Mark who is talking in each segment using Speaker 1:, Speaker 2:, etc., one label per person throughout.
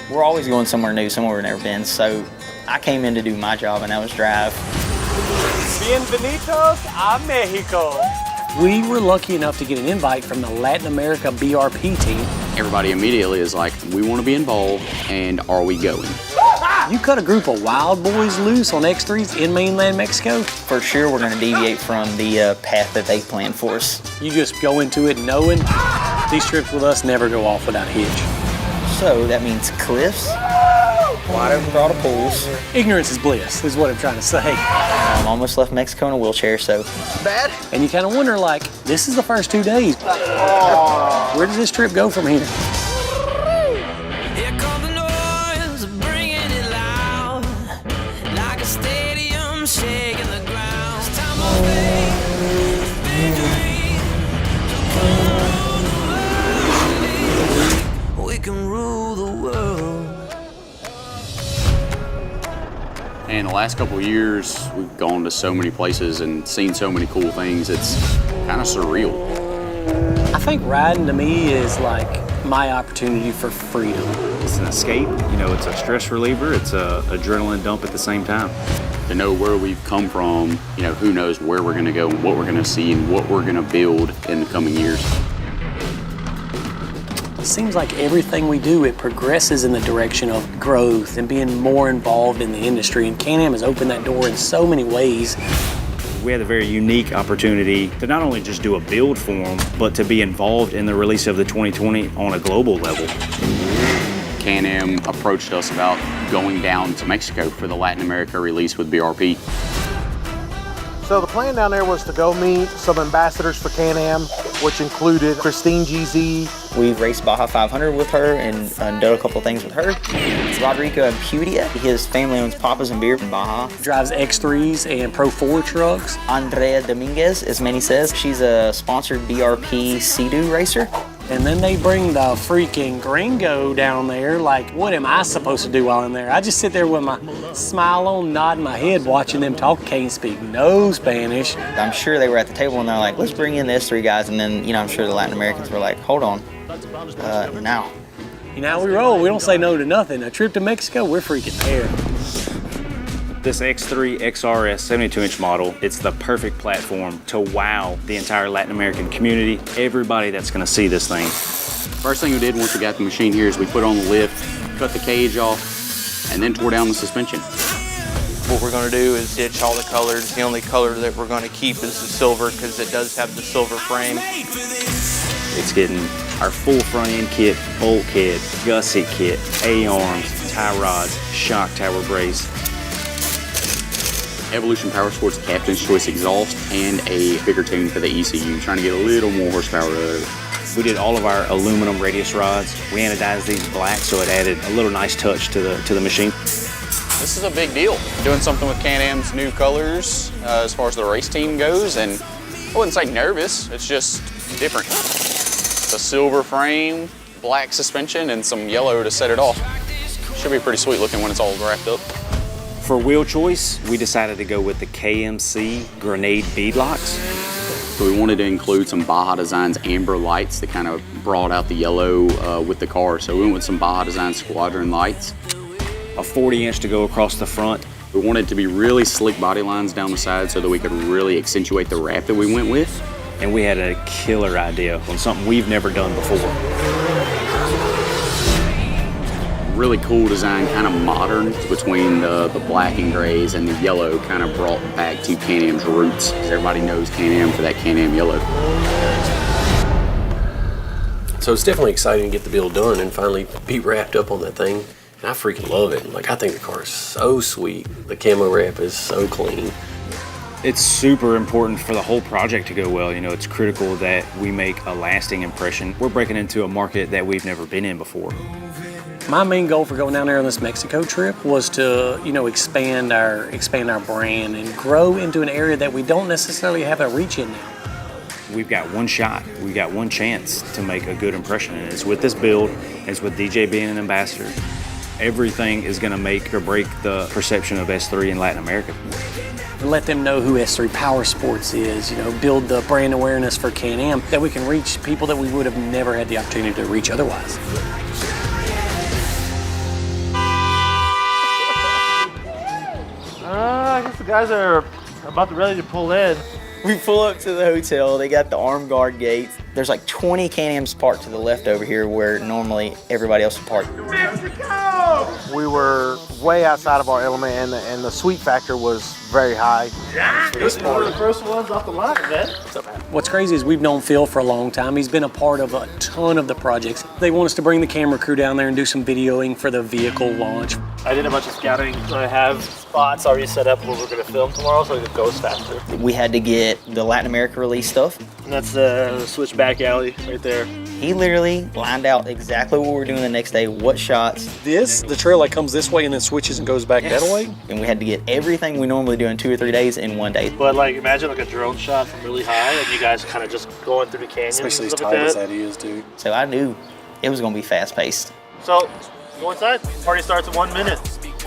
Speaker 1: We're always going somewhere new, somewhere we've never been, so I came in to do my job, and that was drive.
Speaker 2: Bienvenidos a Mexico.
Speaker 3: We were lucky enough to get an invite from the Latin America BRP team.
Speaker 4: Everybody immediately is like, we want to be involved, and are we going?
Speaker 3: You cut a group of wild boys loose on X3s in mainland Mexico?
Speaker 1: For sure, we're going to deviate from the path that they planned for us.
Speaker 3: You just go into it knowing these trips with us never go off without a hitch.
Speaker 1: So that means cliffs, wide open throttle pools.
Speaker 3: Ignorance is bliss, is what I'm trying to say.
Speaker 1: I'm almost left Mexico in a wheelchair, so.
Speaker 2: Bad?
Speaker 3: And you kind of wonder, like, this is the first 2 days. Where does this trip go from here?
Speaker 4: In the last couple of years, we've gone to so many places and seen so many cool things. It's kind of surreal.
Speaker 3: I think riding to me is like my opportunity for freedom.
Speaker 5: It's an escape, you know, it's a stress reliever, it's a adrenaline dump at the same time.
Speaker 4: To know where we've come from, you know, who knows where we're gonna go and what we're gonna see and what we're gonna build in the coming years.
Speaker 3: It seems like everything we do, it progresses in the direction of growth and being more involved in the industry, and Can-Am has opened that door in so many ways.
Speaker 5: We had a very unique opportunity to not only just do a build for them, but to be involved in the release of the 2020 on a global level.
Speaker 4: Can-Am approached us about going down to Mexico for the Latin America release with BRP.
Speaker 6: So the plan down there was to go meet some ambassadors for Can-Am, which included Christine GZ.
Speaker 1: We've raced Baja 500 with her and done a couple things with her. Rodrigo Ampudia, his family owns Papas and Beer in Baja.
Speaker 3: Drives X3s and Pro 4 trucks.
Speaker 1: Andrea Dominguez, as Manny says, she's a sponsored BRP Sea-Doo racer.
Speaker 3: And then they bring the freaking gringo down there. Like, what am I supposed to do while I'm there? I just sit there with my smile on, nodding my head, watching them talk. Can't speak no Spanish.
Speaker 1: I'm sure they were at the table and they're like, let's bring in the S3 guys. And then, you know, I'm sure the Latin Americans were like, hold on, now.
Speaker 3: You know how we roll. We don't say no to nothing. A trip to Mexico, we're freaking there.
Speaker 5: This X3 XRS 72-inch model, it's the perfect platform to wow the entire Latin American community, everybody that's gonna see this thing.
Speaker 4: First thing we did once we got the machine here is we put on the lift, cut the cage off, and then tore down the suspension.
Speaker 7: What we're going to do is ditch all the colors. The only color that we're going to keep is the silver because it does have the silver frame.
Speaker 5: It's getting our full front end kit, bulkhead, gusset kit, A-arms, tie rods, shock tower brace.
Speaker 4: Evolution Powersports Captain's Choice exhaust and a bigger tune for the ECU, trying to get a little more horsepower out of it.
Speaker 5: We did all of our aluminum radius rods. We anodized these black so it added a little nice touch to the machine.
Speaker 8: This is a big deal, doing something with Can-Am's new colors as far as the race team goes, and I wouldn't say nervous, it's just different. The silver frame, black suspension, and some yellow to set it off. Should be pretty sweet looking when it's all wrapped up.
Speaker 5: For wheel choice, we decided to go with the KMC Grenade beadlocks.
Speaker 4: So we wanted to include some Baja Designs amber lights that kind of brought out the yellow with the car. So we went with some Baja Designs Squadron lights.
Speaker 5: A 40-inch to go across the front.
Speaker 4: We wanted it to be really slick body lines down the side so that we could really accentuate the wrap that we went with.
Speaker 5: And we had a killer idea on something we've never done before.
Speaker 4: Really cool design, kind of modern, between the black and grays and the yellow kind of brought back to Can-Am's roots. Everybody knows Can-Am for that Can-Am yellow.
Speaker 9: So it's definitely exciting to get the build done and finally be wrapped up on that thing. And I freaking love it. Like, I think the car is so sweet. The camo wrap is so clean.
Speaker 5: It's super important for the whole project to go well. You know, it's critical that we make a lasting impression. We're breaking into a market that we've never been in before.
Speaker 3: My main goal for going down there on this Mexico trip was to, you know, expand our brand and grow into an area that we don't necessarily have a reach in now.
Speaker 5: We've got one shot, we've got one chance to make a good impression, and it's with this build, it's with DJ being an ambassador. Everything is gonna make or break the perception of S3 in Latin America.
Speaker 3: And let them know who S3 Powersports is, you know, build the brand awareness for Can-Am, that we can reach people that we would have never had the opportunity to reach otherwise.
Speaker 6: guys are about ready to pull in.
Speaker 1: We pull up to the hotel. They got the armed guard gates. There's like 20 Can-Ams parked to the left over here where normally everybody else would park.
Speaker 6: Mexico! We were way outside of our element, and the sweet factor was very high.
Speaker 3: This
Speaker 6: one of the first ones off the line, man.
Speaker 3: What's crazy is we've known Phil for a long time. He's been a part of a ton of the projects. They want us to bring the camera crew down there and do some videoing for the vehicle launch.
Speaker 10: I did a bunch of scouting. I have spots already set up where we're going to film tomorrow so it goes faster.
Speaker 1: We had to get the Latin America release stuff.
Speaker 10: And that's the switchback alley right there.
Speaker 1: He literally lined out exactly what we're doing the next day, what shots.
Speaker 3: The trail like comes this way and then switches and goes back that way?
Speaker 1: And we had to get everything we normally do in 2 or 3 days in 1 day.
Speaker 10: But like imagine like a drone shot from really high and you guys kind of just going through the canyons.
Speaker 3: Especially as
Speaker 10: and stuff
Speaker 3: tight
Speaker 10: like
Speaker 3: as
Speaker 10: that.
Speaker 3: that is, dude.
Speaker 1: So I knew it was gonna be fast paced.
Speaker 10: So go inside. Party starts in 1 minute.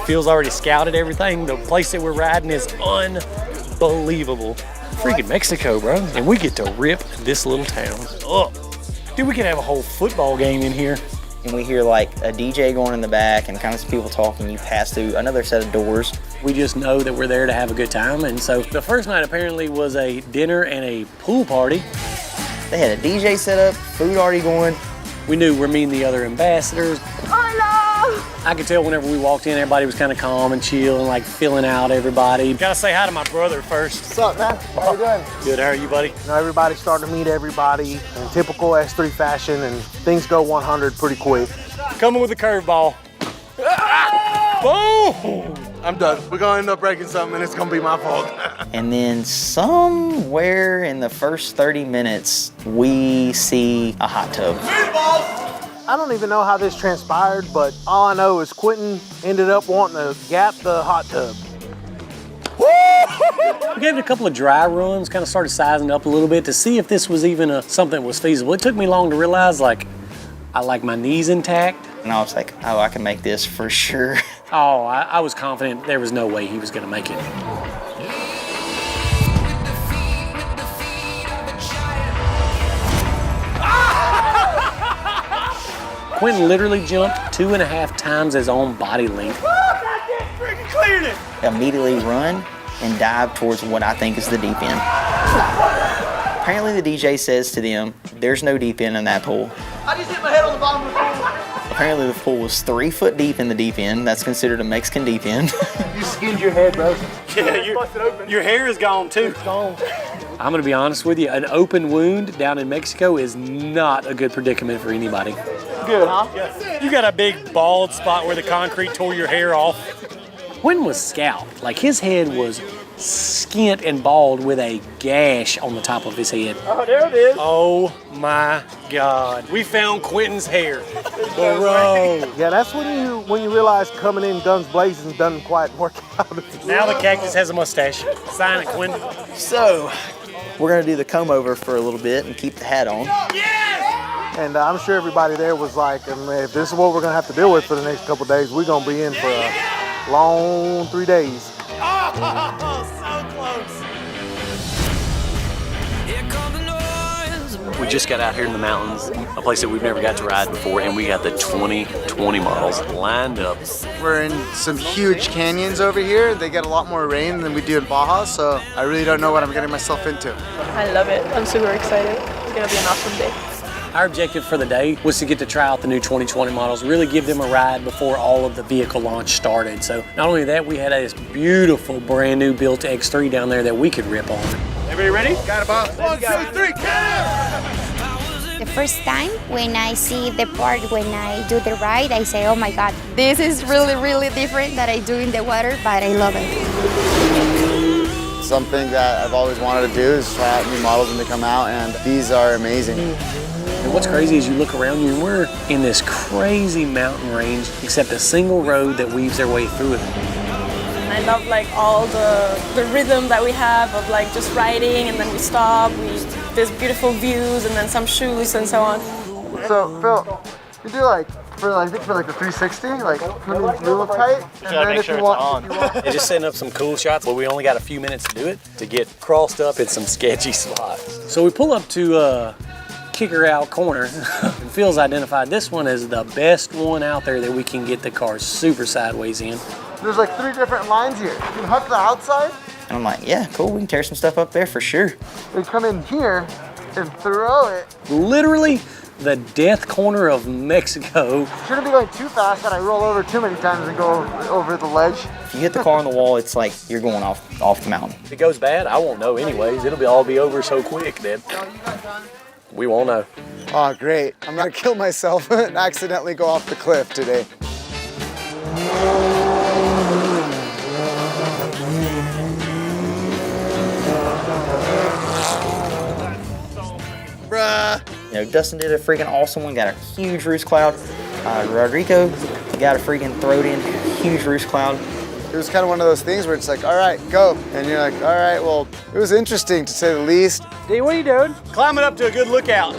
Speaker 3: Phil's already scouted everything. The place that we're riding is unbelievable. Freaking Mexico, bro. And we get to rip this little town up. Dude, we could have a whole football game in here.
Speaker 1: And we hear like a DJ going in the back and kind of some people talking. You pass through another set of doors.
Speaker 3: We just know that we're there to have a good time. And so the first night apparently was a dinner and a pool party.
Speaker 1: They had a DJ set up, food already going.
Speaker 3: We knew we're meeting the other ambassadors. I could tell whenever we walked in, everybody was kind of calm and chill and like filling out everybody. Gotta say hi to my brother first.
Speaker 6: What's up, man? How you doing?
Speaker 3: Good, how are you, buddy?
Speaker 6: You know, everybody's starting to meet everybody in typical S3 fashion, and things go 100 pretty quick.
Speaker 3: Coming with a curveball. Boom!
Speaker 6: I'm done. We're gonna end up breaking something, and it's gonna be my fault.
Speaker 1: And then somewhere in the first 30 minutes, we see a hot tub.
Speaker 6: I don't even know how this transpired, but all I know is Quentin ended up wanting to gap the hot tub.
Speaker 3: We gave it a couple of dry runs, kind of started sizing up a little bit to see if this was even something that was feasible. It took me long to realize, like, I like my knees intact.
Speaker 1: And I was like, oh, I can make this for sure.
Speaker 3: Oh, I was confident there was no way he was gonna make it. Quentin literally jumped 2.5 times his own body length.
Speaker 10: Cleared it.
Speaker 1: Immediately run and dive towards what I think is the deep end. Apparently the DJ says to them, there's no deep end in that pool.
Speaker 2: I just hit my head on the bottom of the pool.
Speaker 1: Apparently the pool was 3 foot deep in the deep end. That's considered a Mexican deep end.
Speaker 6: You skinned your head, bro.
Speaker 10: Yeah, your hair is gone too. It's gone.
Speaker 3: I'm gonna be honest with you, an open wound down in Mexico is not a good predicament for anybody.
Speaker 6: Good, huh?
Speaker 3: You got a big bald spot where the concrete tore your hair off. Quentin was scalped. Like his head was skint and bald with a gash on the top of his head.
Speaker 10: Oh, there it is.
Speaker 3: Oh my God. We found Quentin's hair. Bro.
Speaker 6: Yeah, that's when you realize coming in guns blazing doesn't quite work out.
Speaker 3: Now the cactus has a mustache. Sign it, Quentin.
Speaker 1: So we're gonna do the comb over for a little bit and keep the hat on.
Speaker 6: And I'm sure everybody there was like, if this is what we're gonna have to deal with for the next couple of days, we're gonna be in for a long 3 days.
Speaker 9: We just got out here in the mountains, a place that we've never got to ride before, and we got the 2020 models lined up.
Speaker 11: We're in some huge canyons over here. They get a lot more rain than we do in Baja, so I really don't know what I'm getting myself into.
Speaker 12: I love it. I'm super excited. It's gonna be an awesome day.
Speaker 3: Our objective for the day was to get to try out the new 2020 models, really give them a ride before all of the vehicle launch started. So not only that, we had this beautiful brand new built X3 down there that we could rip on.
Speaker 10: Everybody ready?
Speaker 11: Got it, boss. 1, 2, 3,
Speaker 13: The first time when I see the part when I do the ride, I say, oh my God, this is really, really different that I do in the water, but I love it.
Speaker 11: Something that I've always wanted to do is try out new models when they come out, and these are amazing.
Speaker 3: And what's crazy is you look around you and we're in this crazy mountain range, except a single road that weaves their way through it.
Speaker 12: I love like all the rhythm that we have of like just riding and then we stop, there's beautiful views and then some shoes and so on.
Speaker 11: So, Phil, you do like I think for like the 360, like real tight, and then if you want,
Speaker 3: They're just setting up some cool shots, but we only got a few minutes to do it to get crossed up in some sketchy spots. So we pull up to Kicker Out Corner, and Phil's identified this one as the best one out there that we can get the car super sideways in.
Speaker 11: there's like 3 different lines here. You can hook the outside,
Speaker 1: And I'm like, yeah, cool, we can tear some stuff up there for sure.
Speaker 11: We come in here and throw it.
Speaker 3: Literally the death corner of Mexico.
Speaker 11: Shouldn't be going too fast that I roll over too many times and go over the ledge.
Speaker 1: If you hit the car on the wall, it's like you're going off the mountain.
Speaker 3: If it goes bad, I won't know anyways. It'll all be over so quick then. We won't know.
Speaker 11: Oh, great. I'm gonna kill myself and accidentally go off the cliff today.
Speaker 1: Bruh. You know, Dustin did a freaking awesome one, got a huge roost cloud. Rodrigo got a freaking throwed in huge roost cloud.
Speaker 11: It was kind of one of those things where it's like, all right, go. And you're like, all right, well, it was interesting to say the least.
Speaker 3: D, what are you doing?
Speaker 2: Climbing up to a good lookout.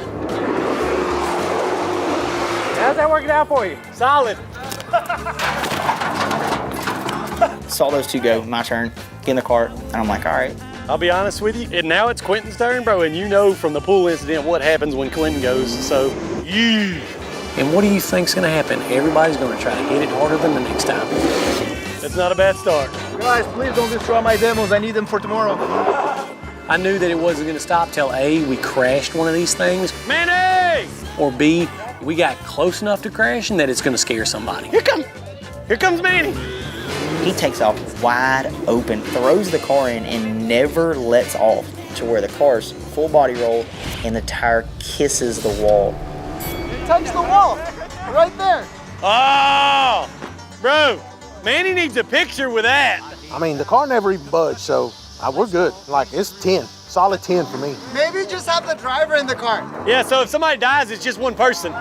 Speaker 3: How's that working out for you? Solid.
Speaker 1: Saw those two go, my turn, get in the cart, and I'm like, all right.
Speaker 3: I'll be honest with you, and now it's Quentin's turn, bro, and you know from the pool incident what happens when Quentin goes, so yeah. And what do you think's gonna happen? Everybody's gonna try to hit it harder than the next time. It's not a bad start.
Speaker 2: Guys, please don't destroy my demos. I need them for tomorrow.
Speaker 3: I knew that it wasn't gonna stop till A, we crashed one of these things. Manny! Or B, we got close enough to crashing that it's gonna scare somebody. Here comes Manny.
Speaker 1: He takes off wide open, throws the car in, and never lets off to where the car's full body roll and the tire kisses the wall.
Speaker 11: Touch the wall, right there.
Speaker 3: Oh, bro, Manny needs a picture with that.
Speaker 6: I mean, the car never even budged, so we're good. Like, it's 10, solid 10 for me.
Speaker 11: Maybe just have the driver in the car.
Speaker 3: Yeah, so if somebody dies, it's just one person.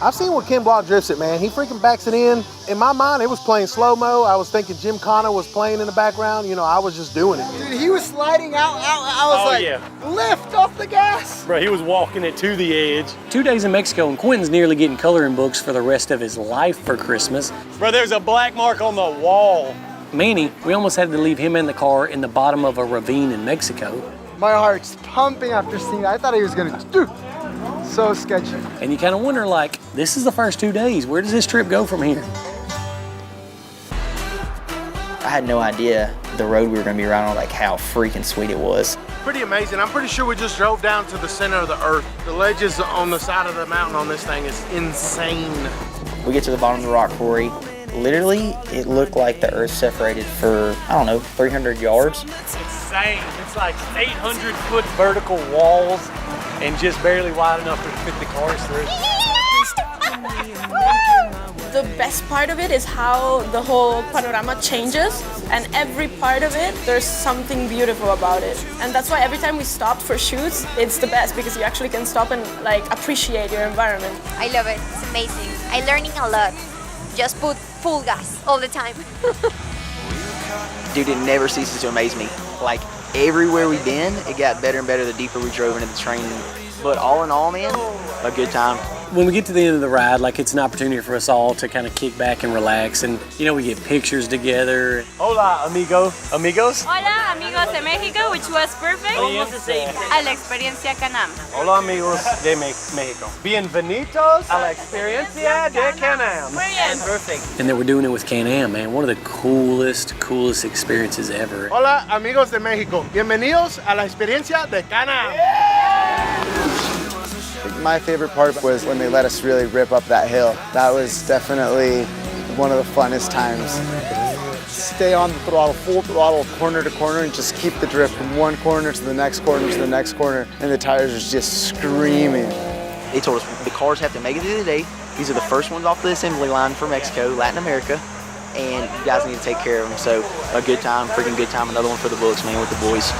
Speaker 6: I've seen where Ken Block drifts it, man. He freaking backs it in. In my mind, it was playing slow-mo. I was thinking Jim Connor was playing in the background. You know, I was just doing it.
Speaker 11: Dude, he was sliding out. I was like,
Speaker 3: yeah.
Speaker 11: Lift off the gas.
Speaker 3: Bro, he was walking it to the edge. 2 days in Mexico, and Quentin's nearly getting coloring books for the rest of his life for Christmas. Bro, there's a black mark on the wall. Manny, we almost had to leave him in the car in the bottom of a ravine in Mexico.
Speaker 11: My heart's pumping after seeing that. I thought he was gonna do. So sketchy.
Speaker 3: And you kind of wonder, like, this is the first 2 days. Where does this trip go from here?
Speaker 1: I had no idea the road we were gonna be riding on, like how freaking sweet it was.
Speaker 6: Pretty amazing. I'm pretty sure we just drove down to the center of the earth. The ledges on the side of the mountain on this thing is insane.
Speaker 1: We get to the bottom of the rock quarry. Literally, it looked like the earth separated for, I don't know, 300 yards.
Speaker 3: It's insane. It's like 800-foot vertical walls and just barely wide enough to fit the cars through.
Speaker 12: The best part of it is how the whole panorama changes, and every part of it, there's something beautiful about it. And that's why every time we stopped for shoots, it's the best because you actually can stop and like appreciate your environment.
Speaker 13: I love it. It's amazing. I'm learning a lot. Just put full gas all the time.
Speaker 1: Dude, it never ceases to amaze me. Like, everywhere we've been, it got better and better the deeper we drove into the terrain. But all in all, man, a good time.
Speaker 3: When we get to the end of the ride, like, it's an opportunity for us all to kind of kick back and relax. And, you know, we get pictures together. Hola, amigos.
Speaker 14: Hola, amigos de México, which was perfect.
Speaker 3: Almost the same.
Speaker 14: A la experiencia Can-Am.
Speaker 3: Hola, amigos de México. Bienvenidos a la experiencia de Can-Am.
Speaker 1: Perfect.
Speaker 3: And then we're doing it with Can-Am, man. One of the coolest experiences ever.
Speaker 6: Hola, amigos de México. Bienvenidos a la experiencia de Can-Am.
Speaker 11: My favorite part was when they let us really rip up that hill. That was definitely one of the funnest times. Stay on the throttle, full throttle, corner to corner, and just keep the drift from one corner to the next corner to the next corner, and the tires are just screaming.
Speaker 1: They told us the cars have to make it through the day. These are the first ones off the assembly line for Mexico, Latin America, and you guys need to take care of them. So a good time, freaking good time. Another one for the books, man, with the boys.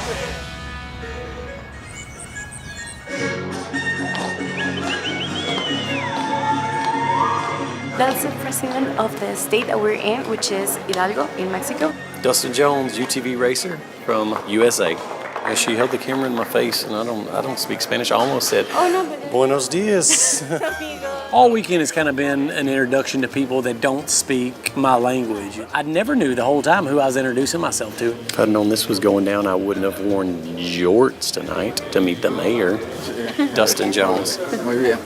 Speaker 14: That's the president of the state that we're in, which is Hidalgo in Mexico.
Speaker 9: Dustin Jones, UTV racer from USA. And she held the camera in my face, and I don't speak Spanish. I almost said, Buenos dias.
Speaker 3: All weekend has kind of been an introduction to people that don't speak my language. I never knew the whole time who I was introducing myself to.
Speaker 9: If I'd known this was going down, I wouldn't have worn jorts tonight to meet the mayor, Dustin Jones.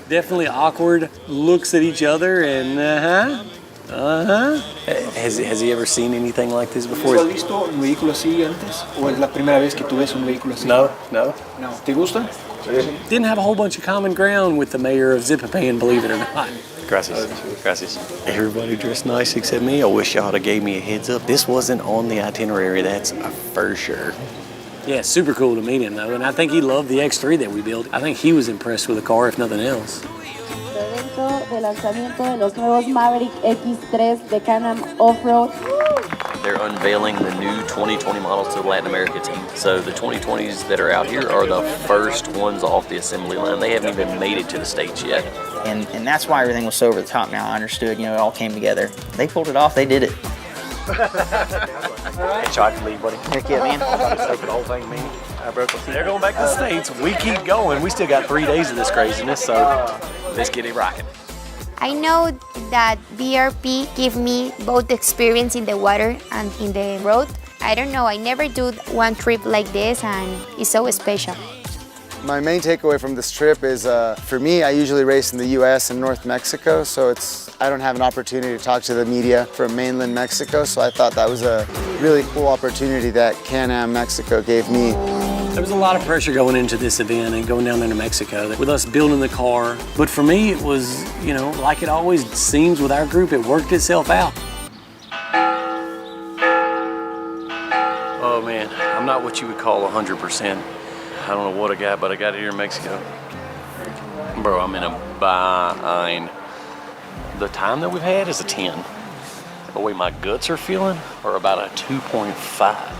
Speaker 3: Definitely awkward looks at each other, and Has he ever seen anything like this before?
Speaker 15: ¿Has visto un vehículo así antes? ¿O es la primera vez que tú ves un vehículo así?
Speaker 3: No.
Speaker 15: ¿Te gusta?
Speaker 3: Didn't have a whole bunch of common ground with the mayor of Zippapan, believe it or not.
Speaker 16: Gracias. Gracias.
Speaker 3: Everybody dressed nice except me. I wish y'all would have gave me a heads up. This wasn't on the itinerary, that's for sure. Yeah, super cool to meet him though, and I think he loved the X3 that we built. I think he was impressed with the car, if nothing else.
Speaker 17: Evento de lanzamiento de los nuevos Maverick X3 de Can-Am Off-Road.
Speaker 16: They're unveiling the new 2020 models to the Latin America team. So the 2020s that are out here are the first ones off the assembly line. They haven't even made it to the States yet.
Speaker 1: And that's why everything was so over the top now. I understood, it all came together. They pulled it off, they did it.
Speaker 3: Hey, try to leave, buddy.
Speaker 1: Heck yeah, man.
Speaker 3: Take the whole thing, man. They're going back to the States. We keep going. We still got 3 days of this craziness, so let's get it rocking.
Speaker 13: I know that BRP give me both experience in the water and in the road. I don't know, I never do one trip like this and it's so special.
Speaker 11: My main takeaway from this trip is, for me, I usually race in the US and North Mexico, so I don't have an opportunity to talk to the media from mainland Mexico, so I thought that was a really cool opportunity that Can-Am Mexico gave me.
Speaker 3: There was a lot of pressure going into this event and going down there to Mexico with us building the car. But for me, it was, like it always seems with our group, it worked itself out. Oh man, I'm not what you would call 100%. I don't know what I got, but I got it here in Mexico. Bro, I'm in a bind. The time that we've had is a 10. The way my guts are feeling are about a 2.5.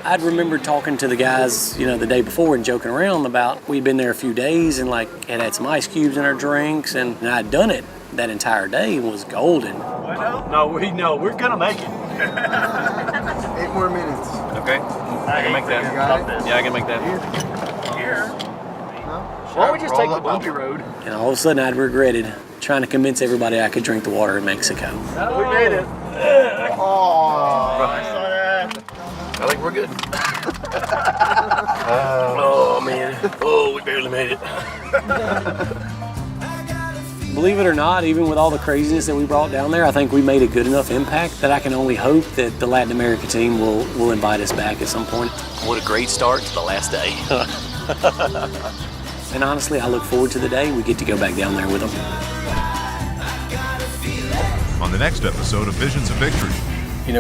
Speaker 3: I'd remember talking to the guys, the day before and joking around about we'd been there a few days and had some ice cubes in our drinks and I'd done it that entire day and was golden.
Speaker 15: No, we're gonna make it.
Speaker 11: 8 more minutes.
Speaker 16: Okay. I can make that. Yeah, I can make that.
Speaker 15: Here.
Speaker 1: Why don't we just take the bumpy road?
Speaker 3: And all of a sudden I'd regretted trying to convince everybody I could drink the water in Mexico.
Speaker 15: We made it.
Speaker 9: I think we're good. Oh man. Oh, we barely made it.
Speaker 3: Believe it or not, even with all the craziness that we brought down there, I think we made a good enough impact that I can only hope that the Latin America team will invite us back at some point.
Speaker 9: What a great start to the last day.
Speaker 3: And honestly, I look forward to the day we get to go back down there with them.
Speaker 18: On the next episode of Visions of Victory.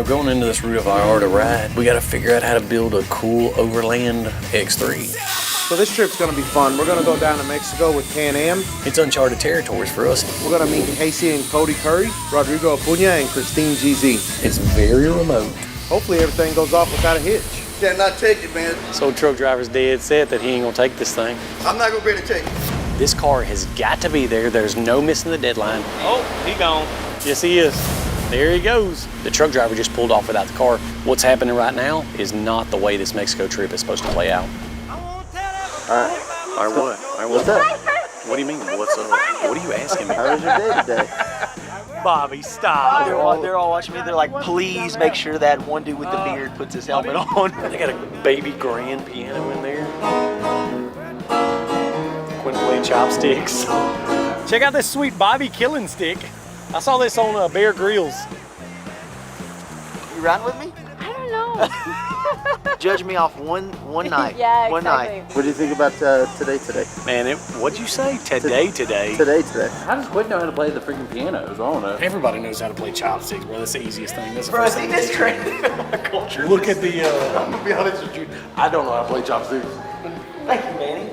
Speaker 9: Going into this route of our to ride, we got to figure out how to build a cool overland X3.
Speaker 6: So this trip's going to be fun. We're going to go down to Mexico with Can-Am.
Speaker 9: It's uncharted territories for us.
Speaker 6: We're going to meet Casey and Cody Curry, Rodrigo Acuña, and Christine GZ.
Speaker 3: It's very remote.
Speaker 6: Hopefully everything goes off without a hitch.
Speaker 2: Cannot take it, man.
Speaker 3: So truck driver's dead set that he ain't going to take this thing.
Speaker 2: I'm not going to be able to take it.
Speaker 3: This car has got to be there. There's no missing the deadline.
Speaker 15: Oh, he gone.
Speaker 3: Yes, he is. There he goes. The truck driver just pulled off without the car. What's happening right now is not the way this Mexico trip is supposed to play out.
Speaker 9: All right, what? What's up? What do you mean, what's up? What are you asking me?
Speaker 1: How was your day today?
Speaker 3: Bobby, stop.
Speaker 1: They're all watching me. They're like, please make sure that one dude with the beard puts his helmet on.
Speaker 3: They got a baby grand piano in there. Quit playing chopsticks. Check out this sweet Bobby killing stick. I saw this on Bear Grylls.
Speaker 1: You riding with me?
Speaker 12: I don't know.
Speaker 1: Judge me off one night.
Speaker 12: Yeah, exactly.
Speaker 1: One night.
Speaker 6: What do you think about today?
Speaker 3: Man, what'd you say? Today.
Speaker 6: Today.
Speaker 10: I just quit knowing how to play the freaking pianos. I don't know.
Speaker 3: Everybody knows how to play chopsticks, bro. That's the easiest thing. That's the
Speaker 1: Bro,
Speaker 3: first
Speaker 1: see
Speaker 3: thing.
Speaker 1: this crazy in my culture.
Speaker 3: Look at the.
Speaker 2: I'm going to be honest with you. I don't know how to play chopsticks.
Speaker 1: Thank you, Manny.